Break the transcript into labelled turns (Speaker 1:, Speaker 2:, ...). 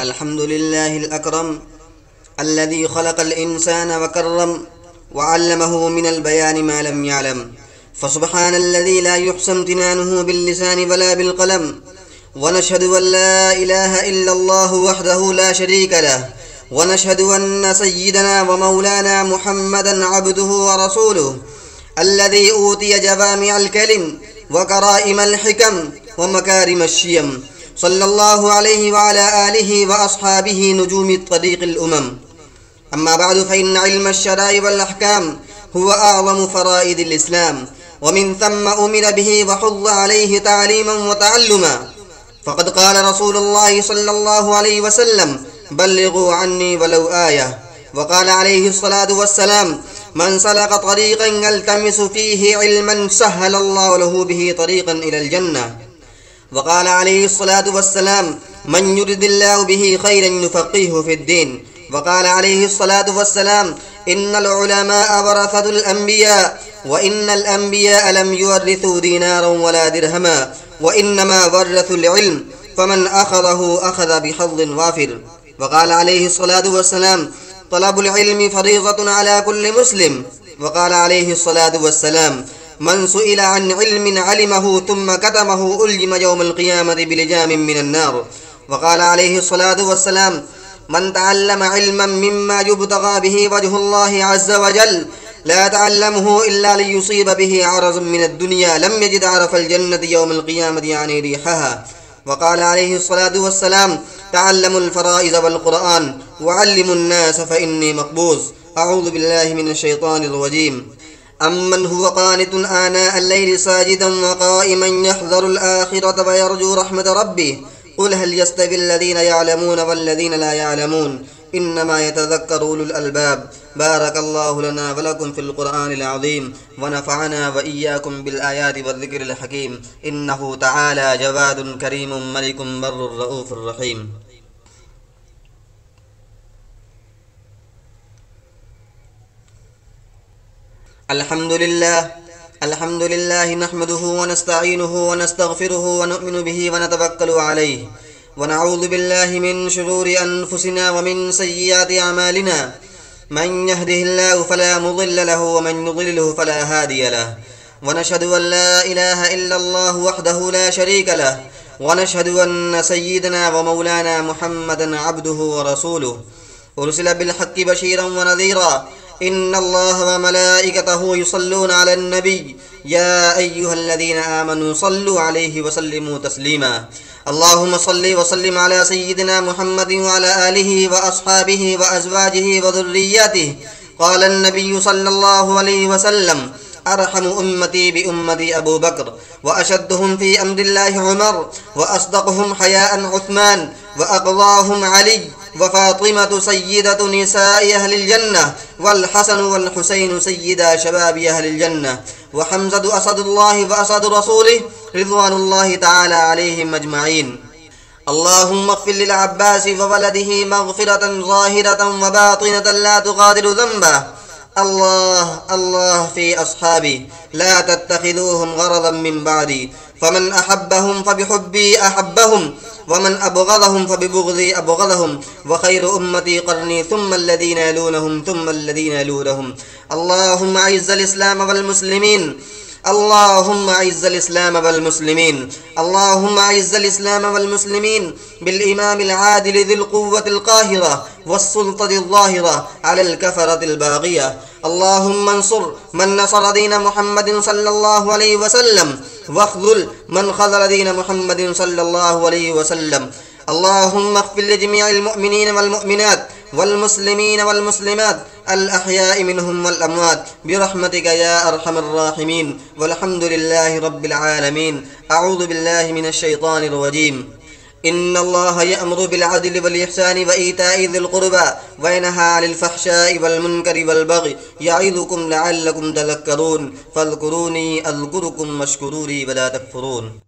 Speaker 1: الحمد لله الأكرم الذي خلق الإنسان وكرم وعلمه من البيان ما لم يعلم، فسبحان الذي لا يحصى امتنانه باللسان ولا بالقلم. ونشهد أن لا إله إلا الله وحده لا شريك له، ونشهد أن سيدنا ومولانا محمدا عبده ورسوله الذي أوتي جوامع الكلم وكرائم الحكم ومكارم الشيم، صلى الله عليه وعلى آله وأصحابه نجوم الطريق الأمم. أما بعد، فإن علم الشرائع والأحكام هو أعظم فرائض الإسلام، ومن ثم أمر به وحض عليه تعليما وتعلما. فقد قال رسول الله صلى الله عليه وسلم: بلغوا عني ولو آية. وقال عليه الصلاة والسلام: من سلك طريقا يلتمس فيه علما سهل الله له به طريقا إلى الجنة. وقال عليه الصلاة والسلام: من يرد الله به خيرا يفقهه في الدين. وقال عليه الصلاة والسلام: إن العلماء ورثة الأنبياء، وإن الأنبياء لم يورثوا دينارا ولا درهما، وإنما ورثوا العلم، فمن أخذه أخذ بحظ وافر. وقال عليه الصلاة والسلام: طلب العلم فريضة على كل مسلم. وقال عليه الصلاة والسلام: من سئل عن علم علمه ثم كتمه ألجم يوم القيامة بلجام من النار. وقال عليه الصلاة والسلام: من تعلم علما مما يبتغى به وجه الله عز وجل لا تعلمه إلا ليصيب به عرض من الدنيا لم يجد عرف الجنة يوم القيامة يعني ريحها. وقال عليه الصلاة والسلام: تعلموا الفرائض والقرآن وعلموا الناس فإني مقبوض. أعوذ بالله من الشيطان الرجيم. أمن هو قانت آناء الليل ساجدا وقائما يحذر الآخرة ويرجو رحمة ربه، قل هل يستوي الذين يعلمون والذين لا يعلمون، إنما يتذكر أولو الألباب. بارك الله لنا ولكم في القرآن العظيم، ونفعنا وإياكم بالآيات والذكر الحكيم، إنه تعالى جواد كريم ملك بر رؤوف رحيم. الحمد لله نحمده ونستعينه ونستغفره ونؤمن به ونتوكل عليه، ونعوذ بالله من شرور أنفسنا ومن سيئات أعمالنا. من يهده الله فلا مضل له ومن يضلله فلا هادي له. ونشهد أن لا إله إلا الله وحده لا شريك له، ونشهد أن سيدنا ومولانا محمدا عبده ورسوله أرسل بالحق بشيرا ونذيرا. إن الله وملائكته يصلون على النبي، يا أيها الذين آمنوا صلوا عليه وسلموا تسليما. اللهم صل وسلم على سيدنا محمد وعلى آله وأصحابه وأزواجه وذرياته. قال النبي صلى الله عليه وسلم: أرحم أمتي بأمتي أبو بكر، وأشدهم في أمر الله عمر، وأصدقهم حياء عثمان، وأقضاهم علي، وفاطمة سيدة نساء أهل الجنة، والحسن والحسين سيدا شباب أهل الجنة، وحمزة أسد الله وأسد رسوله رضوان الله تعالى عليهم أجمعين. اللهم اغفر للعباس وولده مغفرة ظاهرة وباطنة لا تغادر ذنبه. الله في أصحابي لا تتخذوهم غرضا من بعدي، فمن أحبهم فبحبي أحبهم، ومن أبغضهم فببغضي أبغضهم، وخير أمتي قرني ثم الذين يلونهم ثم الذين يلونهم. اللهم أعز الإسلام والمسلمين، اللهم أعز الإسلام والمسلمين، اللهم أعز الإسلام والمسلمين بالإمام العادل ذي القوة القاهرة والسلطة الظاهرة على الكفرة الباغية. اللهم انصر من نصر دين محمد صلى الله عليه وسلم، واخذل من خذل دين محمد صلى الله عليه وسلم. اللهم اغفر لجميع المؤمنين والمؤمنات والمسلمين والمسلمات الأحياء منهم والأموات برحمتك يا أرحم الراحمين، والحمد لله رب العالمين. أعوذ بالله من الشيطان الرجيم. إن الله يأمر بالعدل والإحسان وإيتاء ذي القربى وينهى عن الفحشاء والمنكر والبغي يعظكم لعلكم تذكرون. فاذكروني أذكركم واشكروا لي ولا تكفرون.